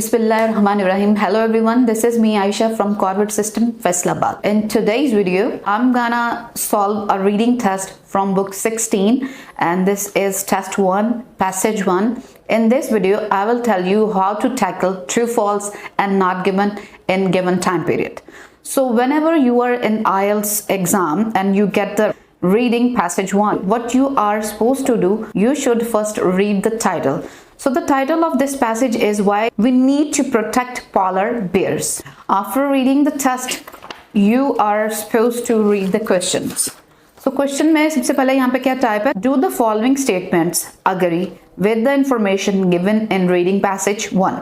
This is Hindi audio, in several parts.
Bismillahirrahmanirrahim. Hello everyone, this is me Aisha from Corporate System, Faisalabad. In today's video, I'm gonna solve a reading test from book 16 and this is test 1, passage 1. In this video, I will tell you how to tackle true, false and not given in given time period. So whenever you are in IELTS exam and you get the reading passage 1, what you are supposed to do, you should first read the title. So the title of this passage is Why We Need to Protect Polar Bears. After reading the text, you are supposed to read the questions. So question में सबसे पहले यहाँ पे क्या टाइप है? Do the following statements agree with the information given in reading passage 1.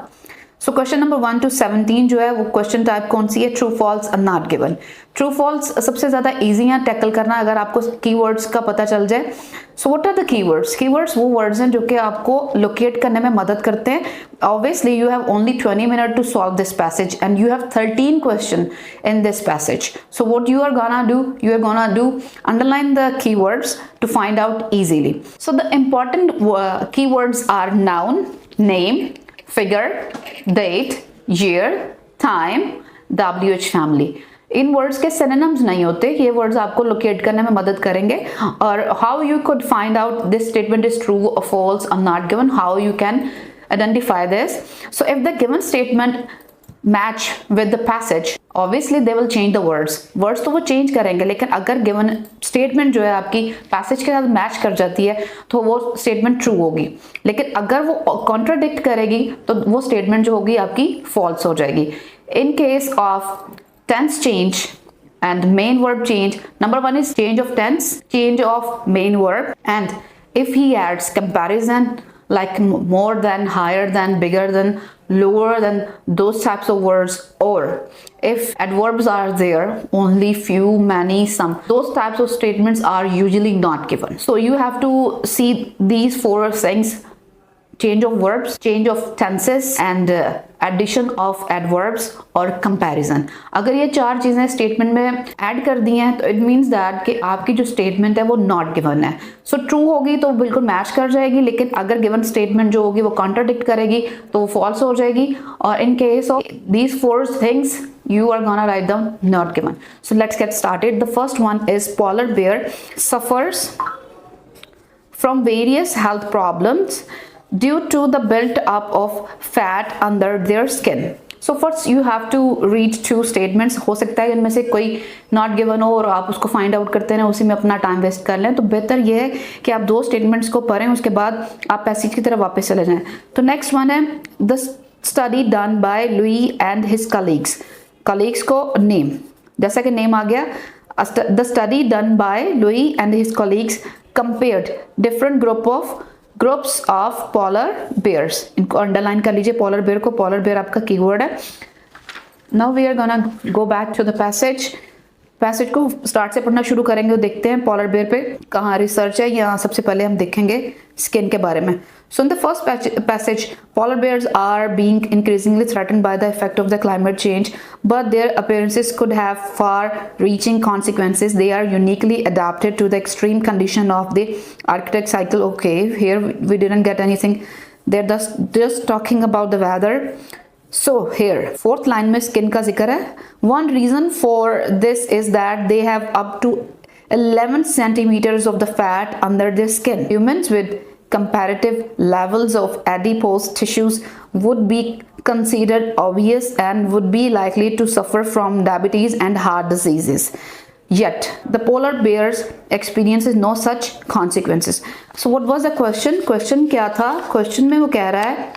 So question number 1 to 17 जो है वो क्वेश्चन टाइप कौन सी है? ट्रू फॉल्स और नॉट गिवन. ट्रू फॉल्स सबसे ज्यादा इजी है टैकल करना अगर आपको कीवर्ड्स का पता चल जाए. So what are the keywords? Keywords वो वर्ड्स हैं जो कि आपको लोकेट करने में मदद करते हैं. Obviously you have only 20 minute to solve this passage and you have 13 question in this passage. So what you are gonna do? You are gonna do underline the keywords to find out easily. So the important keywords are noun, name, figure, date, year, time, WH family. इन वर्ड्स के सिनोनिम्स नहीं होते, ये वर्ड्स आपको लोकेट करने में मदद करेंगे. और how you could find out this statement is true और फॉल्स और not given, how you can identify this. So if the given statement match with the passage, obviously they will change the words तो वो चेंज करेंगे, लेकिन अगर गिवन स्टेटमेंट जो है आपकी पैसेज के साथ मैच कर जाती है तो वो स्टेटमेंट ट्रू होगी. लेकिन अगर वो कॉन्ट्राडिक्ट करेगी तो वो स्टेटमेंट जो होगी आपकी फॉल्स हो जाएगी. In case of tense change and main verb change, number 1 is change of tense, change of main verb, and if he adds comparison like more than, higher than, bigger than, lower than, those types of words, or if adverbs are there, only, few, many, some, those types of statements are usually not given. So you have to see these 4 things: change of verbs, change of tenses and addition of adverbs और comparison. अगर ये 4 चीजें स्टेटमेंट में ऐड कर दी हैं तो इट मीन्स दैट कि आपकी जो स्टेटमेंट है वो नॉट गिवन है. सो ट्रू होगी तो बिल्कुल मैच कर जाएगी, लेकिन अगर गिवन स्टेटमेंट जो होगी वो कॉन्ट्राडिक्ट करेगी तो वो फॉल्स हो जाएगी. और इन case of these 4 things you are gonna write them not given. So let's get started. The first one is polar bear suffers from various health problems due to the built up of fat under their skin. So first you have to read 2 statements. हो सकता है इनमें से कोई not given हो और आप उसको find out करते हैं उसी में अपना टाइम वेस्ट कर लें, तो बेहतर ये है कि आप 2 स्टेटमेंट्स को पढ़ें, उसके बाद आप पैसेज की तरफ वापस चले जाएं. तो नेक्स्ट वन है the study done by Lewis and his colleagues. Colleagues को नेम, जैसा कि नेम आ गया, the study done by Lewis and his colleagues compared different groups of polar bears. इनको अंडरलाइन कर लीजिए. पोलर बेयर को, पोलर बेयर आपका कीवर्ड है. Now we are gonna go back to the passage. Passage को स्टार्ट से पढ़ना शुरू करेंगे और देखते हैं पोलर बेयर पे कहाँ रिसर्च है. यहाँ सबसे पहले हम देखेंगे स्किन के बारे में. So in the first passage, polar bears are being increasingly threatened by the effect of the climate change, but their appearances could have far-reaching consequences. They are uniquely adapted to the extreme condition of the Arctic cycle. Okay, here we didn't get anything. They're just talking about the weather. So here, 4th line में skin का जिक्र है. One reason for this is that they have up to 11 centimeters of the fat under their skin. Humans with comparative levels of adipose tissues would be considered obvious and would be likely to suffer from diabetes and heart diseases. Yet the polar bears experiences no such consequences. So what was the question? Question क्या था? Question में वो कह रहा है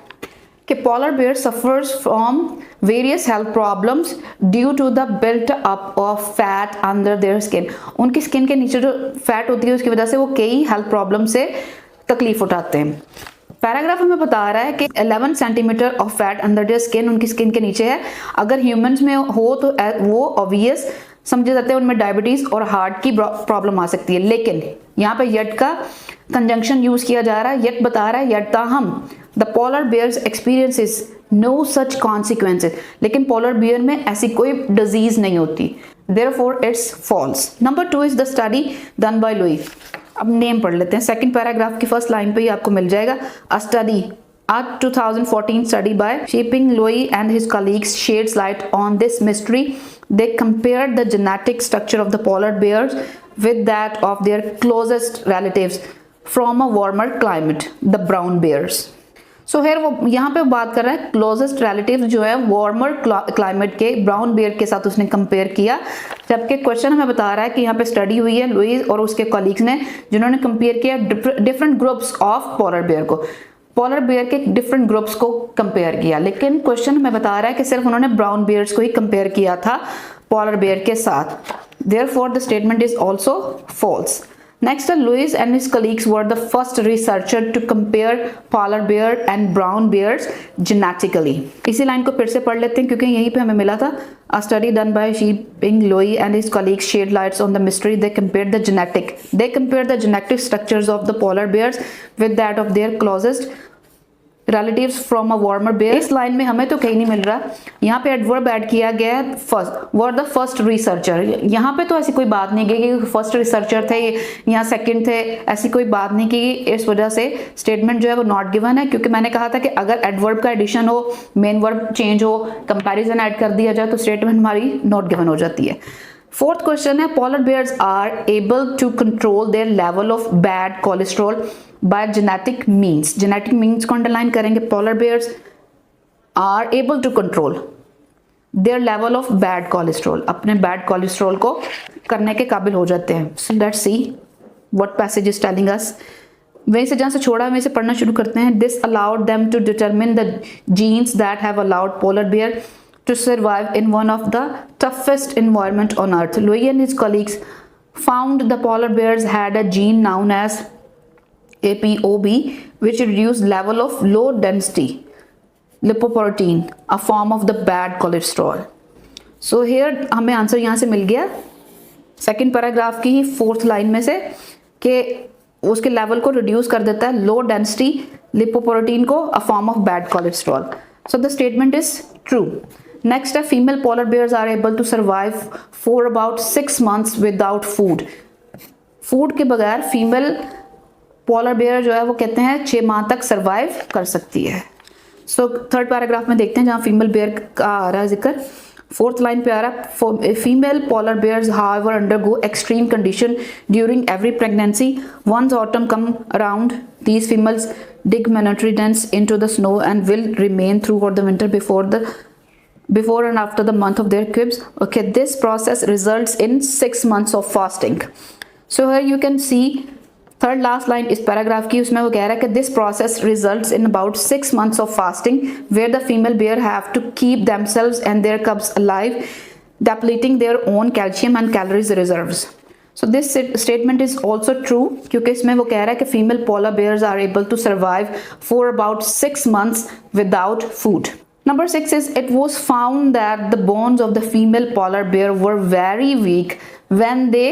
कि polar bear suffers from various health problems due to the built up of fat under their skin. उनकी स्किन के नीचे जो फैट होती है उसकी वजह से वो कई हेल्थ प्रॉब्लम से तकलीफ उठाते हैं. पैराग्राफ में बता रहा है कि 11 centimetre of fat under their skin, उनकी स्किन के नीचे है. अगर ह्यूमंस में हो तो वो ऑब्वियस समझे जाते हैं, उनमें डायबिटीज और हार्ट की प्रॉब्लम आ सकती है. लेकिन यहाँ पे येट का कंजंक्शन यूज किया जा रहा है. येट बता रहा है येट ताहम the polar bears experiences no such consequences. लेकिन पोलर बियर में ऐसी कोई डिजीज नहीं होती. Therefore it's false. Number 2 is the study done by Louis. अब नेम पढ़ लेते हैं. सेकंड पैराग्राफ की फर्स्ट लाइन पे ही आपको मिल जाएगा. अ study A 2014 study by Shaping Lowy and his colleagues sheds light on this mystery. They compared the genetic structure of the polar bears with that of their closest relatives from a warmer climate, the brown bears. So here वो यहाँ पे बात कर रहा है क्लोजेस्ट रिलेटिव जो है वार्मर क्लाइमेट के ब्राउन बेयर के साथ उसने कंपेयर किया, जबकि क्वेश्चन हमें बता रहा है कि यहाँ पे स्टडी हुई है लुईस और उसके कॉलीग्स ने जिन्होंने कंपेयर किया different groups of polar bear को, पोलर बेयर के डिफरेंट ग्रुप्स को कंपेयर किया, लेकिन क्वेश्चन हमें बता रहा है कि सिर्फ उन्होंने ब्राउन बेयर्स को ही कंपेयर किया था पोलर बेयर के साथ। Therefore the statement is also false. Next, Lewis and his colleagues were the first researcher to compare polar bear and brown bears genetically. इसी लाइन को फिर से पढ़ लेते हैं क्योंकि यहीं पे हमें मिला था। A study done by Shaping Lowy and his colleagues shed lights on the mystery. They compared the genetic structures of the polar bears with that of their closest relatives from a warmer bear। इस लाइन में हमें तो कहीं नहीं मिल रहा, यहाँ पे एडवर्ब ऐड किया गया है first, were the first researcher. यहाँ पे तो ऐसी कोई बात नहीं की कि फर्स्ट रिसर्चर थे या सेकंड थे, ऐसी कोई बात नहीं की। इस वजह से स्टेटमेंट जो है वो नॉट गिवन है, क्योंकि मैंने कहा था कि अगर एडवर्ब का एडिशन हो, मेन वर्ब चेंज हो, कंपैरिजन ऐड कर दिया जाए तो स्टेटमेंट हमारी नॉट गिवन हो जाती है। फोर्थ क्वेश्चन है polar bears are able to control their level of bad cholesterol by genetic means. Genetic means को अंडरलाइन करेंगे। Polar bears are able to control their level of bad cholesterol, अपने बैड कोलेस्ट्रॉल को करने के काबिल हो जाते हैं। So let's see what passage is telling us. वहीं से जहाँ से छोड़ा वहीं से पढ़ना शुरू करते हैं। This allowed them to determine the genes that have allowed polar bear to survive in one of the toughest environment on earth. Lowy and his colleagues found the polar bears had a gene known as APOB, which reduced level of low density lipoprotein, a form of the bad cholesterol. So here हमें आंसर यहाँ से मिल गया सेकेंड पैराग्राफ की ही फोर्थ लाइन में से कि उसके लेवल को रिड्यूस कर देता है लो डेंसिटी लिपोप्रोटीन को, a form of bad cholesterol. So the statement is true. Next, female polar bears are able to survive for about 6 months without food. Food के बगैर फीमेल पोलर बेयर जो है वो कहते हैं 6 माह तक सर्वाइव कर सकती है। सो थर्ड पैराग्राफ में देखते हैं जहाँ फीमेल बेयर का आ रहा है जिक्र। फोर्थ लाइन पे आ रहा है female polar bears however undergo extreme condition during every pregnancy. Once autumn come around these females dig mandatory dens into the snow and will remain throughout the winter before and after the month of their cubs. Okay, this process results in 6 months of fasting. So here you can see third last line इस पैराग्राफ की, उसमें वो कह रहा है कि this process results in about 6 months of fasting where the female bear have to keep themselves and their cubs alive, depleting their own calcium and calories reserves. So this statement is also true क्योंकि इसमें वो कह रहा है कि female polar bears are able to survive for about 6 months without food. Number 6 is it was found that the bones of the female polar bear were very weak when they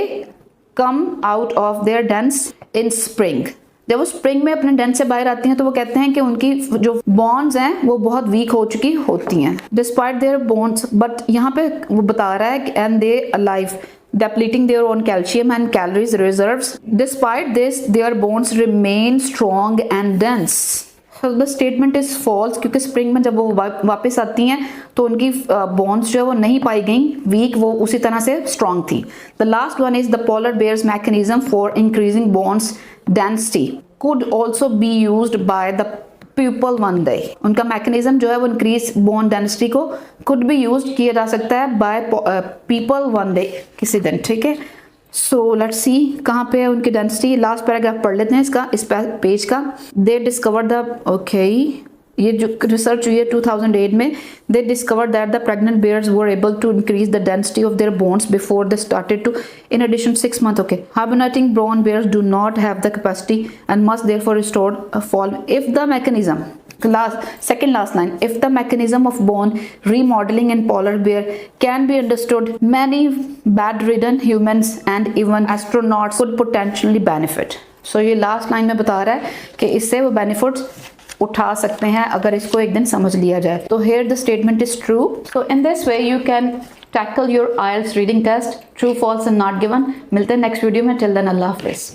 come out of their dens in spring. जब वो स्प्रिंग में अपने डेन से बाहर आती हैं तो वो कहते हैं कि उनकी जो बोन्स हैं वो बहुत वीक हो चुकी होती हैं। डिस्पाइट देयर बोन्स, बट यहाँ पे वो बता रहा है and they alive depleting their own calcium and calories reserves. Despite this, their bones remain strong and dense. So the statement is false क्योंकि स्प्रिंग में जब वो वापस आती हैं तो उनकी बोन्स जो है वो नहीं पाई गई वीक, वो उसी तरह से स्ट्रॉन्ग थी। The last one is the polar bears mechanism for increasing bones density could also be used by the pupil one day. उनका मैकेनिज्म जो है वो इंक्रीज बोन डेंसिटी को could be used किया जा सकता है by people one day, किसी दिन, ठीक है। सो लेट्स सी कहाँ पे है उनकी डेंसिटी। लास्ट पैराग्राफ पढ़ लेते हैं इसका, इस पेज का। दे डिस्कवर द ये जो रिसर्च हुई है 2008 में, they discover that the pregnant bears were able to increase the density of their bones before they started to in addition 6 months. Okay, hibernating brown bears do not have the capacity and must therefore restore a fall if the mechanism, second last line, if the mechanism of bone remodeling in polar bear can be understood, many bedridden humans and even astronauts could potentially benefit. So ये लास्ट लाइन में बता रहा है कि इससे वो बेनिफिट्स उठा सकते हैं अगर इसको एक दिन समझ लिया जाए। तो here the statement is true. So in this way you can tackle your IELTS reading test, true, false and not given. मिलते हैं नेक्स्ट वीडियो में। Till then, अल्लाह हाफिज़।